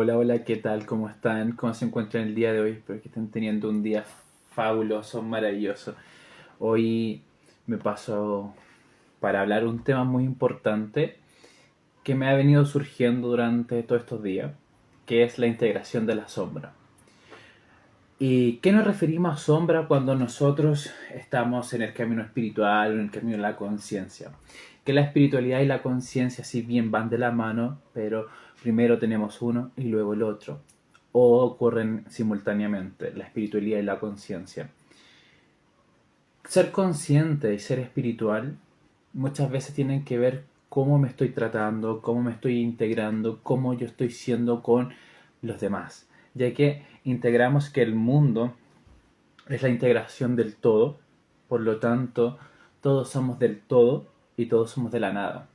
Hola, hola, ¿qué tal? ¿Cómo están? ¿Cómo se encuentran el día de hoy? Espero que estén teniendo un día fabuloso, maravilloso. Hoy me paso para hablar un tema muy importante que me ha venido surgiendo durante todos estos días, que es la integración de la sombra. ¿Y qué nos referimos a sombra cuando nosotros estamos en el camino espiritual o en el camino de la conciencia? Que la espiritualidad y la conciencia si bien van de la mano, pero primero tenemos uno y luego el otro. O ocurren simultáneamente, la espiritualidad y la conciencia. Ser consciente y ser espiritual muchas veces tienen que ver cómo me estoy tratando, cómo me estoy integrando, cómo yo estoy siendo con los demás. Ya que integramos que el mundo es la integración del todo, por lo tanto, todos somos del todo y todos somos de la nada.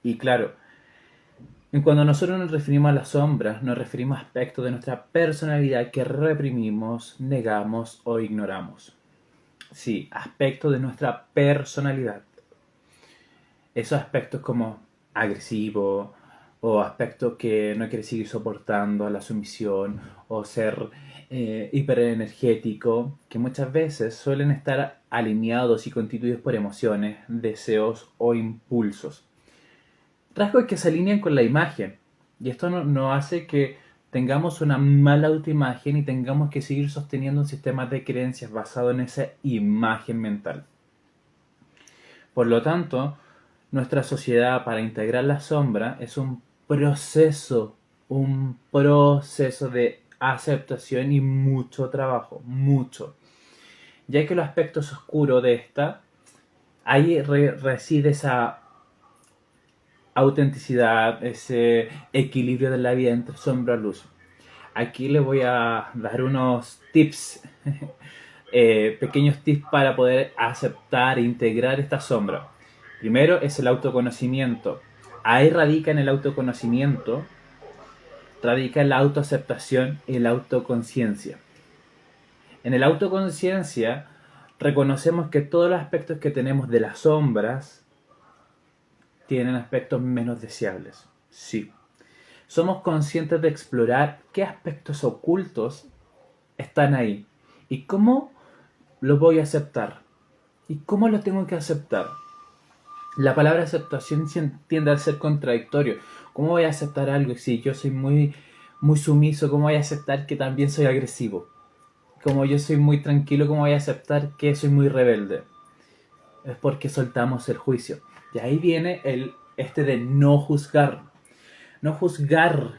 Y claro, en cuando nosotros nos referimos a las sombras, nos referimos a aspectos de nuestra personalidad que reprimimos, negamos o ignoramos. Sí, aspectos de nuestra personalidad. Esos aspectos como agresivo o aspectos que no quieres seguir soportando a la sumisión o ser hiperenergético, que muchas veces suelen estar alineados y constituidos por emociones, deseos o impulsos. Rasgos que se alinean con la imagen. Y esto no hace que tengamos una mala autoimagen y tengamos que seguir sosteniendo un sistema de creencias basado en esa imagen mental. Por lo tanto, nuestra sociedad para integrar la sombra es un proceso de aceptación y mucho trabajo, mucho. Ya que los aspectos oscuros de esta, ahí reside esa autenticidad, ese equilibrio de la vida entre sombra y luz. Aquí les voy a dar unos tips, pequeños tips para poder aceptar e integrar esta sombra. Primero es el autoconocimiento. Ahí radica en el autoconocimiento, radica en la autoaceptación y la autoconciencia. En el autoconciencia reconocemos que todos los aspectos que tenemos de las sombras tienen aspectos menos deseables. Sí. Somos conscientes de explorar qué aspectos ocultos están ahí y cómo lo voy a aceptar y cómo lo tengo que aceptar. La palabra aceptación tiende a ser contradictorio. ¿Cómo voy a aceptar algo si yo soy muy sumiso? ¿Cómo voy a aceptar que también soy agresivo? Como yo soy muy tranquilo, ¿cómo voy a aceptar que soy muy rebelde? Es porque soltamos el juicio. Y ahí viene este de no juzgar. No juzgar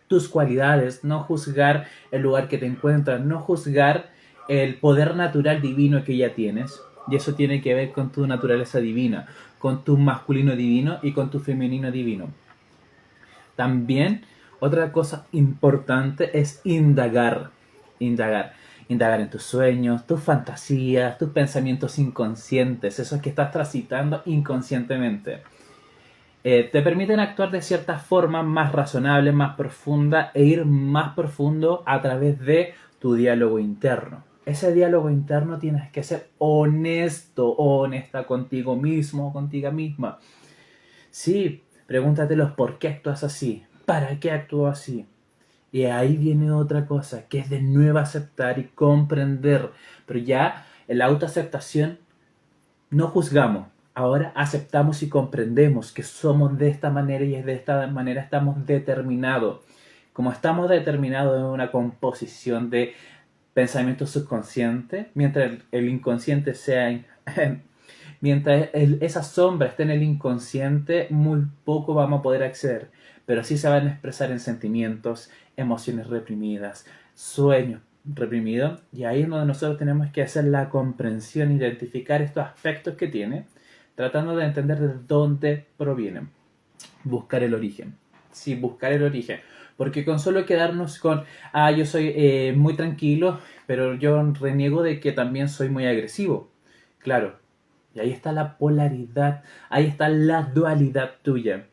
tus cualidades, no juzgar el lugar que te encuentras, no juzgar el poder natural divino que ya tienes. Y eso tiene que ver con tu naturaleza divina, con tu masculino divino y con tu femenino divino. También otra cosa importante es indagar. Indagar. Indagar en tus sueños, tus fantasías, tus pensamientos inconscientes, esos que estás transitando inconscientemente. Te permiten actuar de cierta forma más razonable, más profunda e ir más profundo a través de tu diálogo interno. Ese diálogo interno tienes que ser honesto o honesta contigo mismo o contigo misma. Sí, pregúntate los por qué actúas así, para qué actúo así. Y ahí viene otra cosa, que es de nuevo aceptar y comprender. Pero ya en la autoaceptación no juzgamos. Ahora aceptamos y comprendemos que somos de esta manera y de esta manera estamos determinados. Como estamos determinados en una composición de pensamiento subconsciente, mientras el inconsciente sea mientras esa sombra esté en el inconsciente, muy poco vamos a poder acceder, pero sí se van a expresar en sentimientos, emociones reprimidas, sueños reprimidos, y ahí es donde nosotros tenemos que hacer la comprensión, identificar estos aspectos que tiene, tratando de entender de dónde provienen, buscar el origen. Sí, buscar el origen. Porque con solo quedarnos con, yo soy muy tranquilo, pero yo reniego de que también soy muy agresivo. Claro, y ahí está la polaridad, ahí está la dualidad tuya.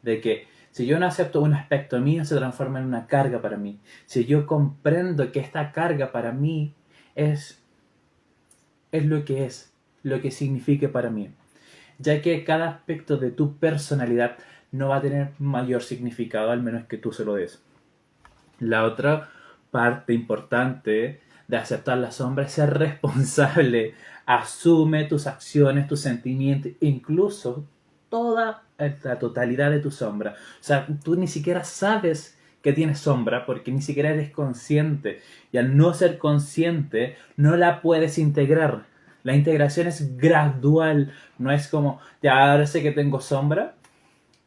De que si yo no acepto un aspecto mío, se transforma en una carga para mí. Si yo comprendo que esta carga para mí es, es lo que significa para mí. Ya que cada aspecto de tu personalidad no va a tener mayor significado al menos que tú se lo des. La otra parte importante de aceptar la sombra es ser responsable. Asume tus acciones, tus sentimientos, incluso toda la totalidad de tu sombra. O sea, tú ni siquiera sabes que tienes sombra porque ni siquiera eres consciente. Y al no ser consciente, no la puedes integrar. La integración es gradual. No es como, ya ahora sé que tengo sombra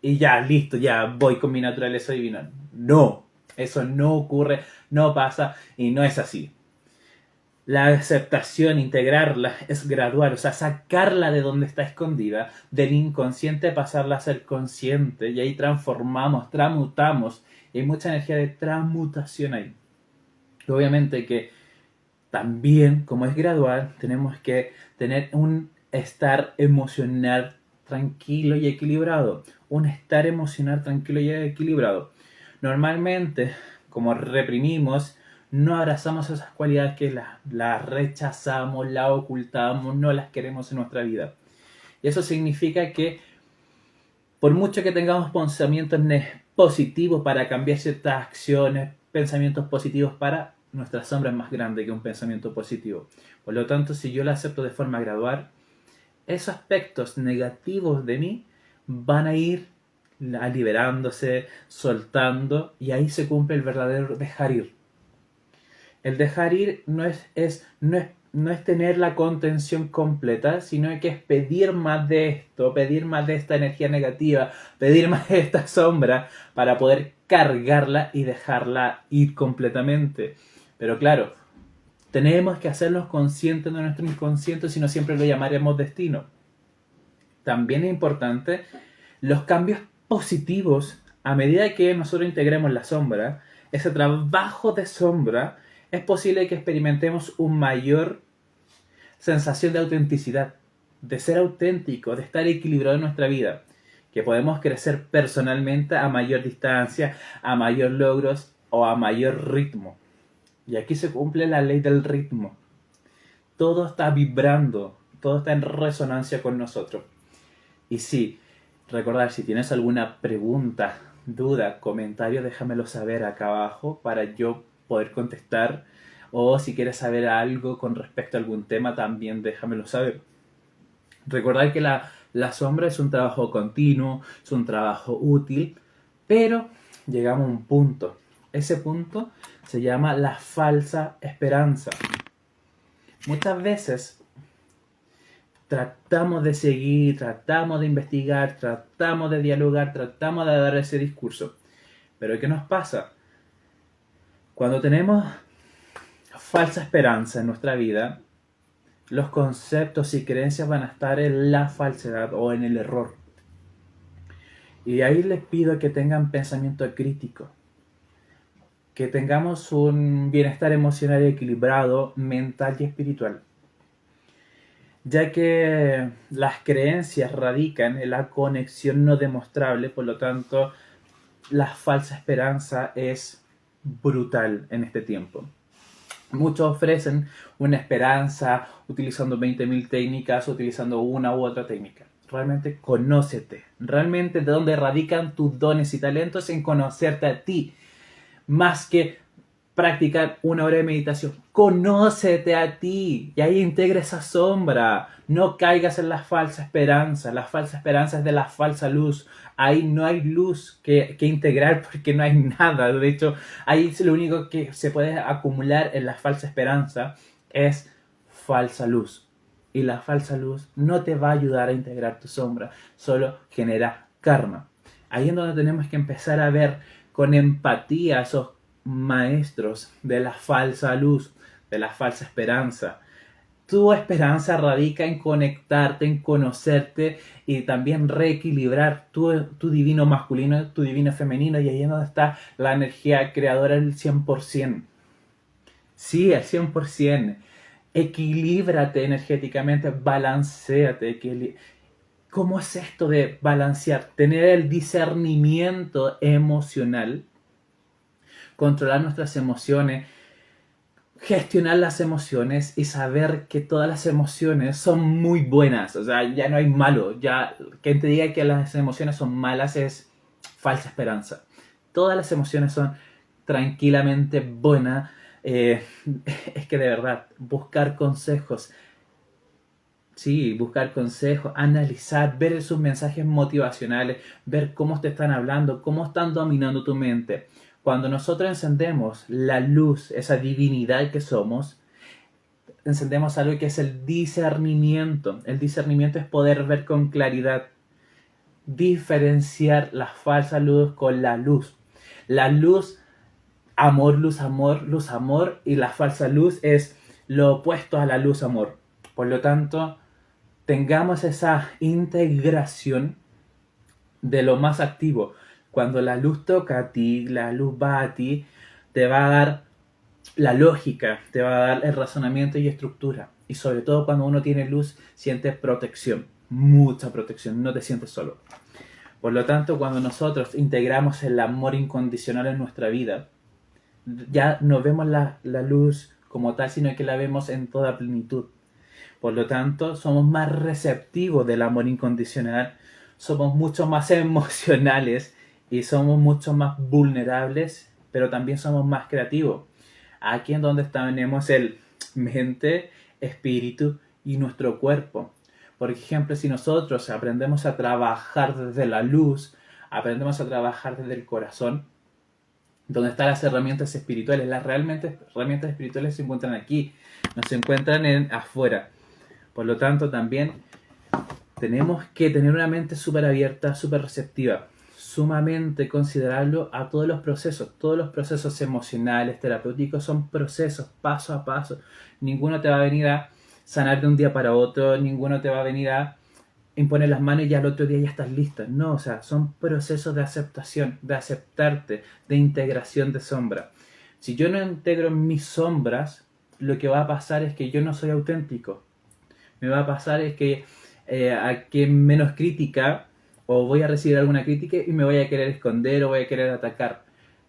y ya, listo, ya voy con mi naturaleza divina. No, eso no ocurre, no pasa y no es así. La aceptación, integrarla, es gradual, o sea, sacarla de donde está escondida, del inconsciente pasarla a ser consciente, y ahí transformamos, tramutamos, y hay mucha energía de transmutación ahí. Y obviamente que también, como es gradual, tenemos que tener un estar emocional tranquilo y equilibrado. Un estar emocional tranquilo y equilibrado. Normalmente, como reprimimos, no abrazamos esas cualidades que las rechazamos, las ocultamos, no las queremos en nuestra vida. Y eso significa que por mucho que tengamos pensamientos positivos para cambiar ciertas acciones, pensamientos positivos para nuestra sombra es más grande que un pensamiento positivo. Por lo tanto, si yo lo acepto de forma gradual, esos aspectos negativos de mí van a ir liberándose, soltando, y ahí se cumple el verdadero dejar ir. El dejar ir no es tener la contención completa, sino que es pedir más de esto, pedir más de esta energía negativa, pedir más de esta sombra para poder cargarla y dejarla ir completamente. Pero claro, tenemos que hacernos conscientes de nuestro inconsciente, si no siempre lo llamaremos destino. También es importante los cambios positivos a medida que nosotros integremos la sombra, ese trabajo de sombra, es posible que experimentemos una mayor sensación de autenticidad, de ser auténtico, de estar equilibrado en nuestra vida, que podemos crecer personalmente a mayor distancia, a mayor logros o a mayor ritmo. Y aquí se cumple la ley del ritmo. Todo está vibrando, todo está en resonancia con nosotros. Y sí, recordar, si tienes alguna pregunta, duda, comentario, déjamelo saber acá abajo para yo poder contestar. O si quieres saber algo con respecto a algún tema, también déjamelo saber. Recordar que la sombra es un trabajo continuo, es un trabajo útil, pero llegamos a un punto. Ese punto se llama la falsa esperanza. Muchas veces tratamos de seguir, tratamos de investigar, tratamos de dialogar, tratamos de dar ese discurso. Pero ¿qué nos pasa? Cuando tenemos falsa esperanza en nuestra vida, los conceptos y creencias van a estar en la falsedad o en el error. Y ahí les pido que tengan pensamiento crítico, que tengamos un bienestar emocional equilibrado, mental y espiritual, ya que las creencias radican en la conexión no demostrable, por lo tanto, la falsa esperanza es brutal en este tiempo. Muchos ofrecen una esperanza utilizando 20.000 técnicas, utilizando una u otra técnica. Realmente conócete. Realmente de dónde radican tus dones y talentos en conocerte a ti. Más que practicar una hora de meditación. Conócete a ti y ahí integra esa sombra. No caigas en la falsa esperanza. La falsa esperanza es de la falsa luz. Ahí no hay luz que integrar porque no hay nada. De hecho, ahí lo único que se puede acumular en la falsa esperanza es falsa luz. Y la falsa luz no te va a ayudar a integrar tu sombra. Solo genera karma. Ahí es donde tenemos que empezar a ver con empatía a esos maestros de la falsa luz, de la falsa esperanza. Tu esperanza radica en conectarte, en conocerte y también reequilibrar tu divino masculino, tu divino femenino, y ahí es donde está la energía creadora al 100%. Sí, al 100%. Equilíbrate energéticamente, balanceate. ¿Cómo es esto de balancear? Tener el discernimiento emocional, controlar nuestras emociones, gestionar las emociones y saber que todas las emociones son muy buenas. O sea, ya no hay malo. Ya quien te diga que las emociones son malas es falsa esperanza. Todas las emociones son tranquilamente buenas. Es que de verdad, buscar consejos, sí, buscar consejos, analizar, ver sus mensajes motivacionales, ver cómo te están hablando, cómo están dominando tu mente. Cuando nosotros encendemos la luz, esa divinidad que somos, encendemos algo que es el discernimiento. El discernimiento es poder ver con claridad, diferenciar la falsa luz con la luz. La luz, amor, luz, amor, luz, amor, y la falsa luz es lo opuesto a la luz, amor. Por lo tanto, tengamos esa integración de lo más activo. Cuando la luz toca a ti, la luz va a ti, te va a dar la lógica, te va a dar el razonamiento y estructura. Y sobre todo cuando uno tiene luz, siente protección, mucha protección, no te sientes solo. Por lo tanto, cuando nosotros integramos el amor incondicional en nuestra vida, ya no vemos la luz como tal, sino que la vemos en toda plenitud. Por lo tanto, somos más receptivos del amor incondicional, somos mucho más emocionales y somos mucho más vulnerables, pero también somos más creativos. Aquí en donde tenemos el mente, espíritu y nuestro cuerpo. Por ejemplo, si nosotros aprendemos a trabajar desde la luz, aprendemos a trabajar desde el corazón, donde están las herramientas espirituales. Las realmente herramientas espirituales se encuentran aquí, no se encuentran afuera. Por lo tanto, también tenemos que tener una mente súper abierta, súper receptiva, sumamente considerarlo a todos los procesos emocionales, terapéuticos, son procesos paso a paso. Ninguno te va a venir a sanar de un día para otro, ninguno te va a venir a imponer las manos y ya al otro día ya estás lista. No, o sea, son procesos de aceptación, de aceptarte, de integración de sombra. Si yo no integro mis sombras, lo que va a pasar es que yo no soy auténtico. Me va a pasar es que a quien menos crítica o voy a recibir alguna crítica y me voy a querer esconder o voy a querer atacar.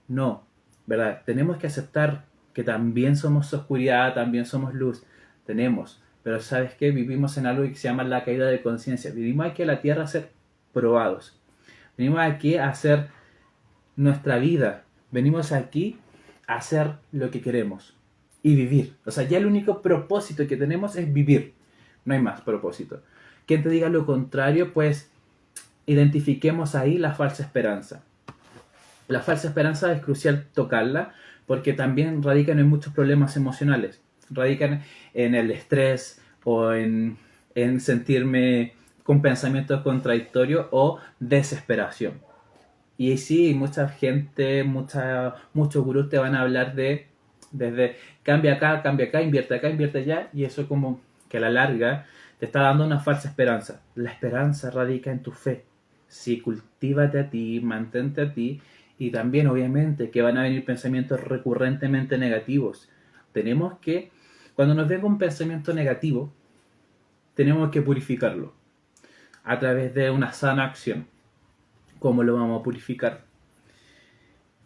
No, ¿verdad? Tenemos que aceptar que también somos oscuridad, también somos luz. Tenemos. Pero ¿sabes qué? Vivimos en algo que se llama la caída de conciencia. Vivimos aquí a la tierra a ser probados. Venimos aquí a hacer nuestra vida. Venimos aquí a hacer lo que queremos y vivir. O sea, ya el único propósito que tenemos es vivir. No hay más propósito. Quien te diga lo contrario, pues identifiquemos ahí la falsa esperanza. La falsa esperanza es crucial tocarla porque también radican en muchos problemas emocionales. Radican en el estrés o en sentirme con pensamientos contradictorios o desesperación. Y sí, mucha gente, muchos gurús te van a hablar desde cambia acá, invierte allá, y eso como que a la larga te está dando una falsa esperanza. La esperanza radica en tu fe. Sí, cultívate a ti, mantente a ti, y también obviamente que van a venir pensamientos recurrentemente negativos. Tenemos que, cuando nos venga un pensamiento negativo, tenemos que purificarlo a través de una sana acción. ¿Cómo lo vamos a purificar?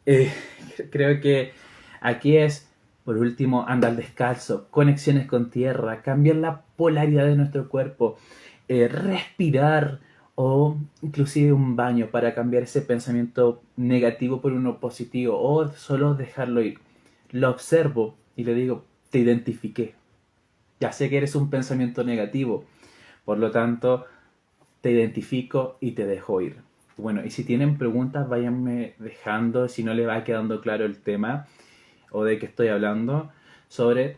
Creo que aquí es, por último, andar descalzo, conexiones con tierra, cambiar la polaridad de nuestro cuerpo, respirar o inclusive un baño para cambiar ese pensamiento negativo por uno positivo o solo dejarlo ir. Lo observo y le digo, te identifiqué. Ya sé que eres un pensamiento negativo, por lo tanto, te identifico y te dejo ir. Bueno, y si tienen preguntas, váyanme dejando, si no les va quedando claro el tema o de qué estoy hablando, sobre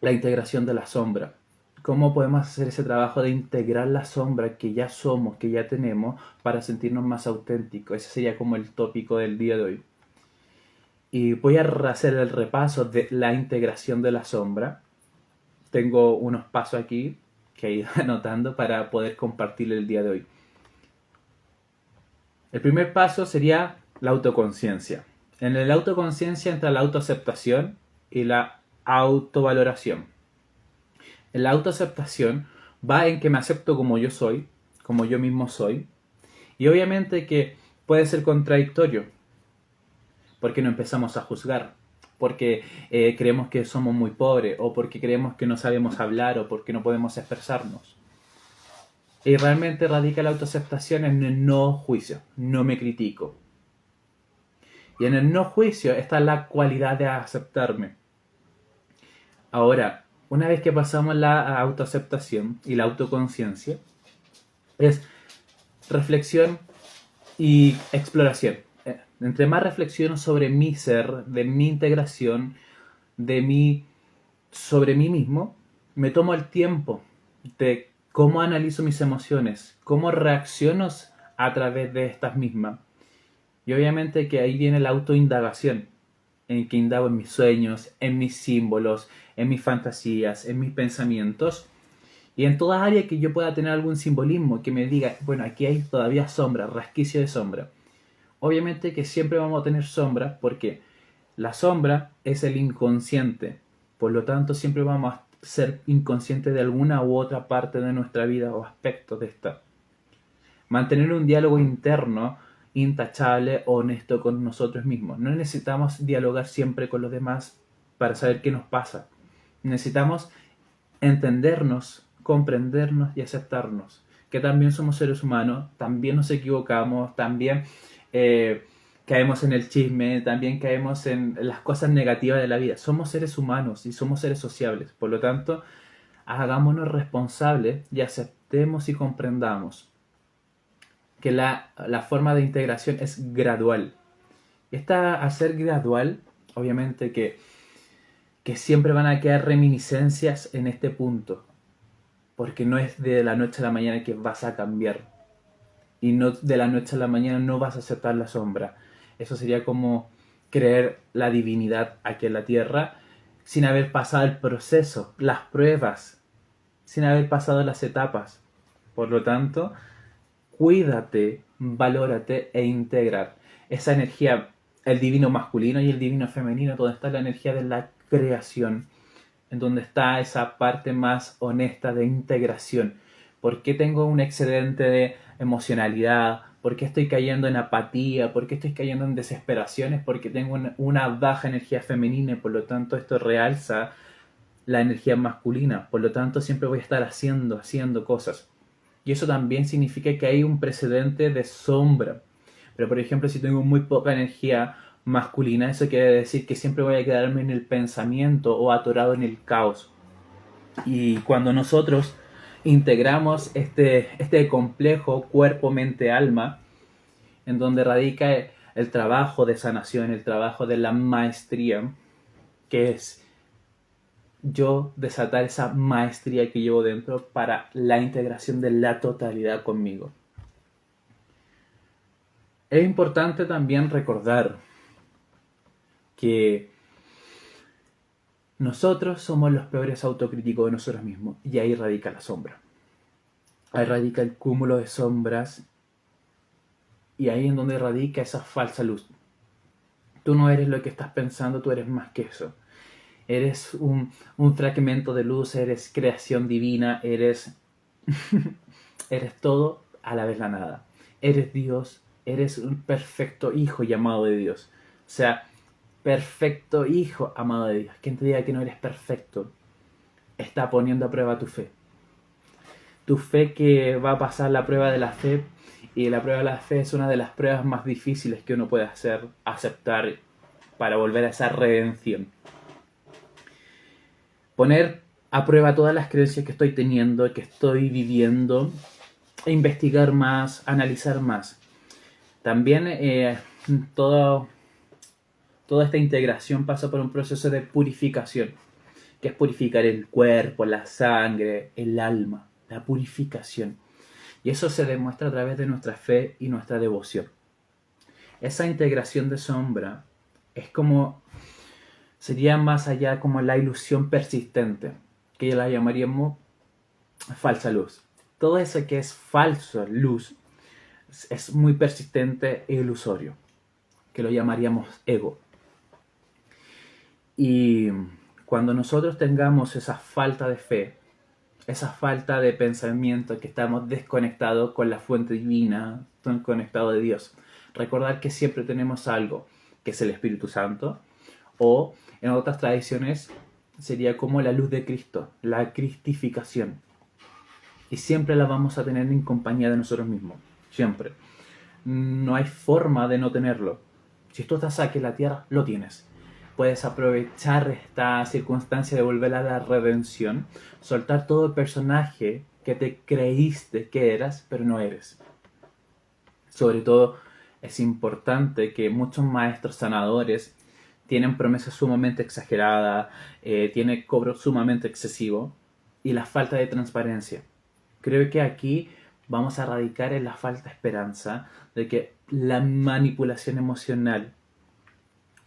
la integración de la sombra. ¿Cómo podemos hacer ese trabajo de integrar la sombra que ya somos, que ya tenemos, para sentirnos más auténticos? Ese sería como el tópico del día de hoy. Y voy a hacer el repaso de la integración de la sombra. Tengo unos pasos aquí que he ido anotando para poder compartir el día de hoy. El primer paso sería la autoconciencia. En la autoconciencia entra la autoaceptación y la autovaloración. En la autoaceptación va en que me acepto como yo soy, como yo mismo soy, y obviamente que puede ser contradictorio, porque no empezamos a juzgar, porque creemos que somos muy pobres, o porque creemos que no sabemos hablar, o porque no podemos expresarnos. Y realmente radica la autoaceptación en el no juicio, no me critico. Y en el no juicio está la cualidad de aceptarme. Ahora, una vez que pasamos la autoaceptación y la autoconciencia, es reflexión y exploración. Entre más reflexiono sobre mi ser, de mi integración, de mí, sobre mí mismo, me tomo el tiempo de cómo analizo mis emociones, cómo reacciono a través de estas mismas. Y obviamente que ahí viene la autoindagación, en que indago en mis sueños, en mis símbolos, en mis fantasías, en mis pensamientos, y en toda área que yo pueda tener algún simbolismo que me diga, bueno, aquí hay todavía sombra, resquicio de sombra. Obviamente que siempre vamos a tener sombra porque la sombra es el inconsciente. Por lo tanto, siempre vamos a ser inconscientes de alguna u otra parte de nuestra vida o aspecto de esta. Mantener un diálogo interno intachable, honesto con nosotros mismos. No necesitamos dialogar siempre con los demás para saber qué nos pasa. Necesitamos entendernos, comprendernos y aceptarnos. Que también somos seres humanos, también nos equivocamos, también caemos en el chisme, también caemos en las cosas negativas de la vida. Somos seres humanos y somos seres sociables. Por lo tanto, hagámonos responsables y aceptemos y comprendamos que la forma de integración es gradual. Y esta, al ser gradual, obviamente que siempre van a quedar reminiscencias en este punto, porque no es de la noche a la mañana que vas a cambiar, y no de la noche a la mañana no vas a aceptar la sombra. Eso sería como creer la divinidad aquí en la tierra sin haber pasado el proceso, las pruebas, sin haber pasado las etapas. Por lo tanto, cuídate, valórate e integrar esa energía, el divino masculino y el divino femenino, donde está la energía de la creación, en donde está esa parte más honesta de integración. ¿Por qué tengo un excedente de emocionalidad? ¿Por qué estoy cayendo en apatía? ¿Por qué estoy cayendo en desesperaciones? Porque tengo una baja energía femenina y por lo tanto esto realza la energía masculina. Por lo tanto siempre voy a estar haciendo cosas. Y eso también significa que hay un precedente de sombra. Pero por ejemplo, si tengo muy poca energía masculina, eso quiere decir que siempre voy a quedarme en el pensamiento o atorado en el caos. Y cuando nosotros integramos este complejo cuerpo, mente, alma, en donde radica el trabajo de sanación, el trabajo de la maestría, que es yo desatar esa maestría que llevo dentro para la integración de la totalidad conmigo. Es importante también recordar que nosotros somos los peores autocríticos de nosotros mismos y ahí radica la sombra. Ahí radica el cúmulo de sombras y ahí en donde radica esa falsa luz. Tú no eres lo que estás pensando, tú eres más que eso. Eres un fragmento de luz, eres creación divina, eres todo a la vez la nada. Eres Dios, eres un perfecto hijo llamado de Dios. O sea, perfecto hijo amado de Dios. Quien te diga que no eres perfecto está poniendo a prueba tu fe. Tu fe que va a pasar la prueba de la fe, y la prueba de la fe es una de las pruebas más difíciles que uno puede hacer, aceptar para volver a esa redención. Poner a prueba todas las creencias que estoy teniendo, que estoy viviendo, e investigar más, analizar más. También toda esta integración pasa por un proceso de purificación, que es purificar el cuerpo, la sangre, el alma, la purificación. Y eso se demuestra a través de nuestra fe y nuestra devoción. Esa integración de sombra es como, sería más allá como la ilusión persistente, que ya la llamaríamos falsa luz. Todo eso que es falso, luz, es muy persistente e ilusorio, que lo llamaríamos ego. Y cuando nosotros tengamos esa falta de fe, esa falta de pensamiento, que estamos desconectados con la fuente divina, conectados de Dios, recordar que siempre tenemos algo, que es el Espíritu Santo, o en otras tradiciones sería como la luz de Cristo, la cristificación. y siempre la vamos a tener en compañía de nosotros mismos, siempre. No hay forma de no tenerlo. Si tú estás aquí en la tierra, lo tienes. Puedes aprovechar esta circunstancia de volver a la redención, soltar todo el personaje que te creíste que eras, pero no eres. Sobre todo, es importante que muchos maestros sanadores tienen promesas sumamente exageradas, tienen cobro sumamente excesivo y la falta de transparencia. Creo que aquí vamos a radicar en la falta de esperanza de que la manipulación emocional,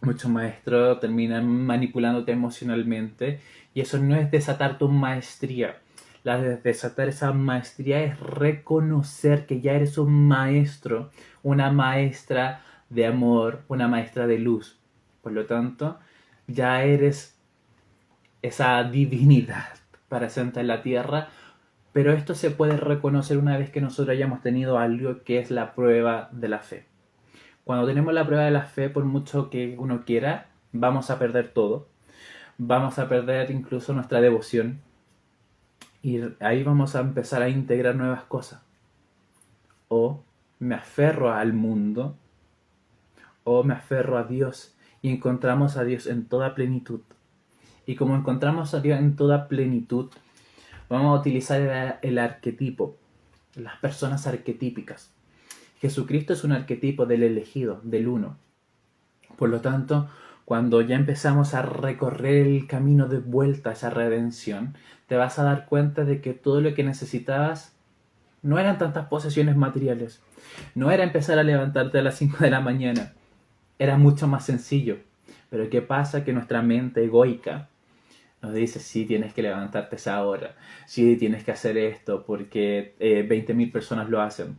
muchos maestros terminan manipulándote emocionalmente y eso no es desatar tu maestría. La de desatar esa maestría es reconocer que ya eres un maestro, una maestra de amor, una maestra de luz. Por lo tanto, ya eres esa divinidad presente en la tierra, pero esto se puede reconocer una vez que nosotros hayamos tenido algo que es la prueba de la fe. Cuando tenemos la prueba de la fe, por mucho que uno quiera, vamos a perder todo. Vamos a perder incluso nuestra devoción. Y ahí vamos a empezar a integrar nuevas cosas. O me aferro al mundo, o me aferro a Dios. Y encontramos a Dios en toda plenitud. Y como encontramos a Dios en toda plenitud, vamos a utilizar el arquetipo, las personas arquetípicas. Jesucristo es un arquetipo del elegido, del uno. Por lo tanto, cuando ya empezamos a recorrer el camino de vuelta a esa redención, te vas a dar cuenta de que todo lo que necesitabas no eran tantas posesiones materiales. No era empezar a levantarte a las 5 de la mañana. Era mucho más sencillo. Pero ¿qué pasa? Que nuestra mente egoica nos dice, sí, tienes que levantarte a esa hora. Sí, tienes que hacer esto porque 20.000 personas lo hacen.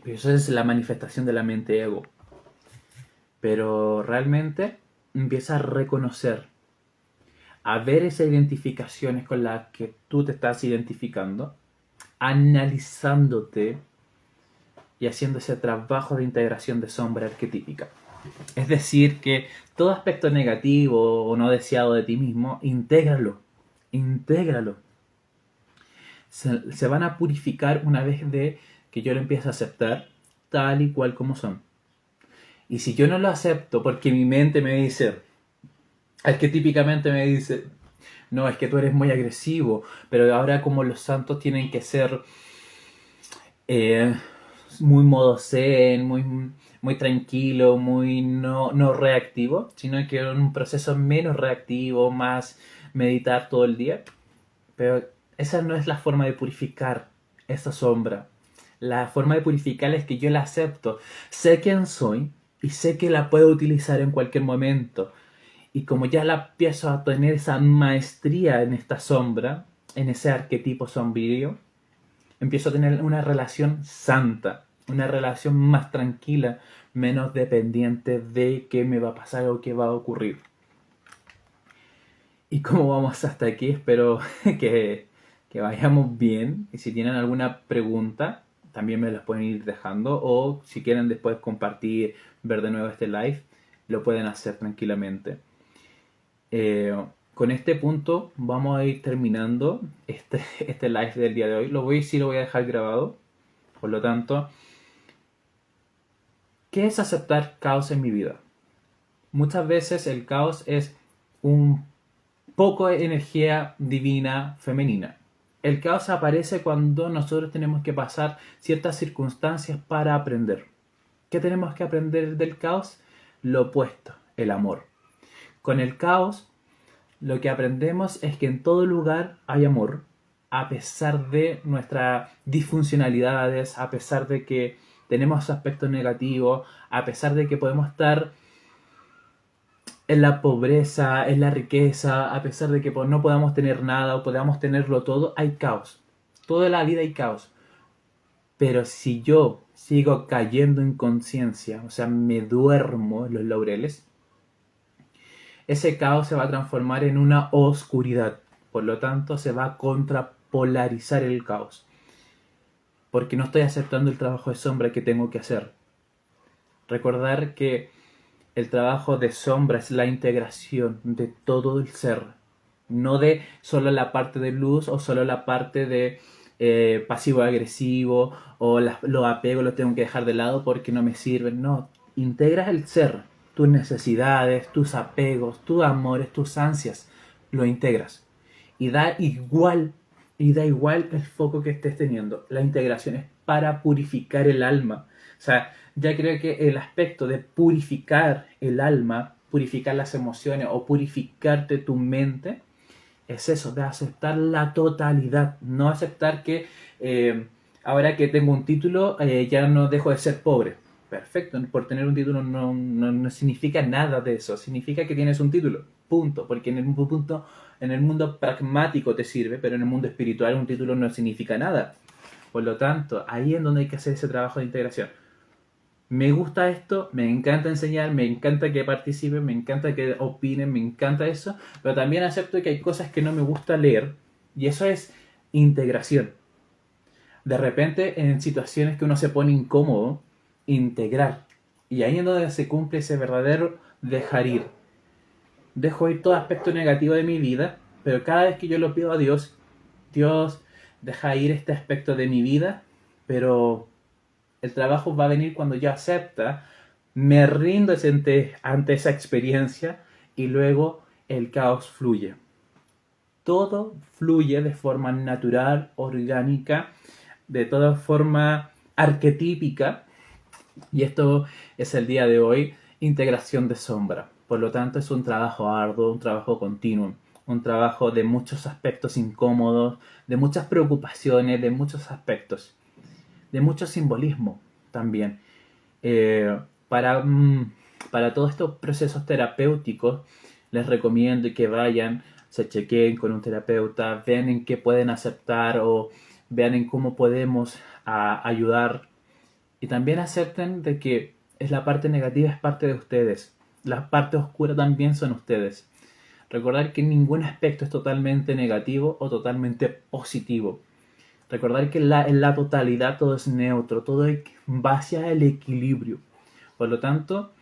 Pero eso es la manifestación de la mente ego. Pero realmente empieza a reconocer, a ver esas identificaciones con las que tú te estás identificando, analizándote y haciendo ese trabajo de integración de sombra arquetípica. Es decir, que todo aspecto negativo o no deseado de ti mismo, intégralo, intégralo. Se van a purificar una vez de que yo lo empiece a aceptar tal y cual como son. Y si yo no lo acepto porque mi mente me dice, es que típicamente me dice, no, es que tú eres muy agresivo, pero ahora como los santos tienen que ser eh, muy modo zen, muy tranquilo, muy no reactivo, sino que un proceso menos reactivo, más meditar todo el día. Pero esa no es la forma de purificar esa sombra. La forma de purificar es que yo la acepto. Sé quién soy y sé que la puedo utilizar en cualquier momento. Y como ya la empiezo a tener esa maestría en esta sombra, en ese arquetipo sombrío, empiezo a tener una relación santa, una relación más tranquila, menos dependiente de qué me va a pasar o qué va a ocurrir. Y como vamos hasta aquí, espero que vayamos bien. Y si tienen alguna pregunta, también me las pueden ir dejando. O si quieren después compartir, ver de nuevo este live, lo pueden hacer tranquilamente. Con este punto vamos a ir terminando este live del día de hoy. Lo voy a dejar grabado. Por lo tanto, ¿qué es aceptar caos en mi vida? Muchas veces el caos es un poco de energía divina femenina. El caos aparece cuando nosotros tenemos que pasar ciertas circunstancias para aprender. ¿Qué tenemos que aprender del caos? Lo opuesto, el amor. Con el caos, lo que aprendemos es que en todo lugar hay amor, a pesar de nuestras disfuncionalidades, a pesar de que tenemos aspectos negativos, a pesar de que podemos estar en la pobreza, en la riqueza, a pesar de que no podamos tener nada o podamos tenerlo todo, hay caos. Toda la vida hay caos. Pero si yo sigo cayendo en conciencia, o sea, me duermo en los laureles, ese caos se va a transformar en una oscuridad. Por lo tanto, se va a contrapolarizar el caos. Porque no estoy aceptando el trabajo de sombra que tengo que hacer. Recordar que el trabajo de sombra es la integración de todo el ser. No de solo la parte de luz o solo la parte de pasivo-agresivo o los apegos los tengo que dejar de lado porque no me sirven. No, integras el ser, tus necesidades, tus apegos, tus amores, tus ansias, lo integras. Y da igual el foco que estés teniendo. La integración es para purificar el alma. O sea, ya creo que el aspecto de purificar el alma, purificar las emociones o purificarte tu mente, es eso, de aceptar la totalidad, no aceptar que ahora que tengo un título ya no dejo de ser pobre. Perfecto, por tener un título no significa nada de eso, significa que tienes un título, punto, porque en el mundo pragmático te sirve, pero en el mundo espiritual un título no significa nada. Por lo tanto, ahí es donde hay que hacer ese trabajo de integración. Me gusta esto, me encanta enseñar, me encanta que participen, me encanta que opinen, me encanta eso, pero también acepto que hay cosas que no me gusta leer y eso es integración. De repente, en situaciones que uno se pone incómodo, integrar. Y ahí es donde se cumple ese verdadero dejar ir. Dejo ir todo aspecto negativo de mi vida, pero cada vez que yo lo pido a Dios, Dios deja ir este aspecto de mi vida, pero el trabajo va a venir cuando yo acepta, me rindo ante esa experiencia y luego el caos fluye. Todo fluye de forma natural, orgánica, de toda forma arquetípica. Y esto es el día de hoy, integración de sombra. Por lo tanto, es un trabajo arduo, un trabajo continuo, un trabajo de muchos aspectos incómodos, de muchas preocupaciones, de muchos aspectos, de mucho simbolismo también. Eh, para, para todos estos procesos terapéuticos, les recomiendo que vayan, se chequeen con un terapeuta, vean en qué pueden aceptar o vean en cómo podemos ayudar. Y también acepten de que es la parte negativa es parte de ustedes. La parte oscura también son ustedes. Recordar que ningún aspecto es totalmente negativo o totalmente positivo. Recordar que en la totalidad todo es neutro, todo va hacia el equilibrio. Por lo tanto,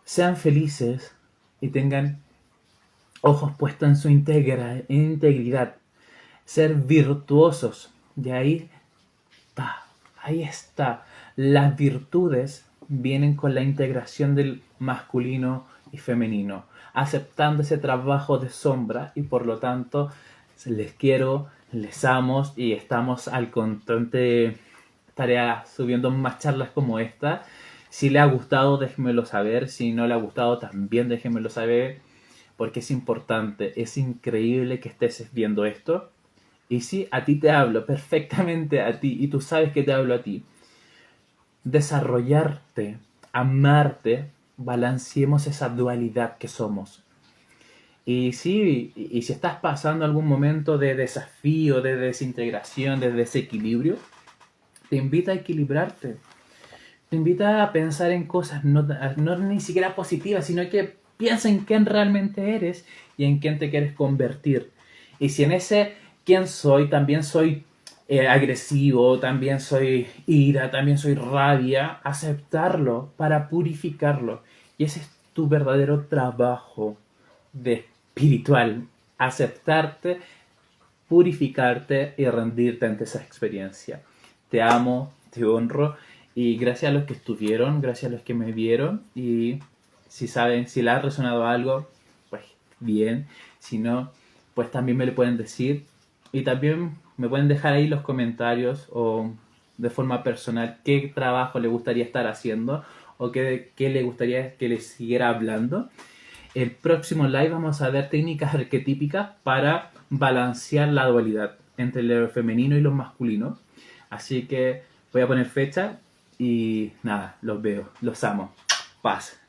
sean felices y tengan ojos puestos en su integridad. Ser virtuosos. De ahí está. Las virtudes vienen con la integración del masculino y femenino, aceptando ese trabajo de sombra y por lo tanto les quiero, les amo y estamos al constante tarea subiendo más charlas como esta. Si le ha gustado, déjenmelo saber. Si no le ha gustado, también déjenmelo saber. Porque es importante, es increíble que estés viendo esto. Y sí, a ti te hablo, perfectamente a ti. Y tú sabes que te hablo a ti. Desarrollarte, amarte, balanceemos esa dualidad que somos. Y sí, y si estás pasando algún momento de desafío, de desintegración, de desequilibrio, te invita a equilibrarte. Te invita a pensar en cosas no ni siquiera positivas, sino que piensa en quién realmente eres y en quién te quieres convertir. Y si en ese quién soy, también soy agresivo, también soy ira, también soy rabia, aceptarlo para purificarlo. Y ese es tu verdadero trabajo de espiritual. Aceptarte, purificarte y rendirte ante esa experiencia. Te amo, te honro y gracias a los que estuvieron, gracias a los que me vieron y si saben, si les ha resonado algo, pues bien, si no, pues también me lo pueden decir y también me pueden dejar ahí los comentarios o de forma personal qué trabajo le gustaría estar haciendo o qué le gustaría que les siguiera hablando. El próximo live vamos a ver técnicas arquetípicas para balancear la dualidad entre lo femenino y lo masculino. Así que voy a poner fecha y nada, los veo, los amo. Paz.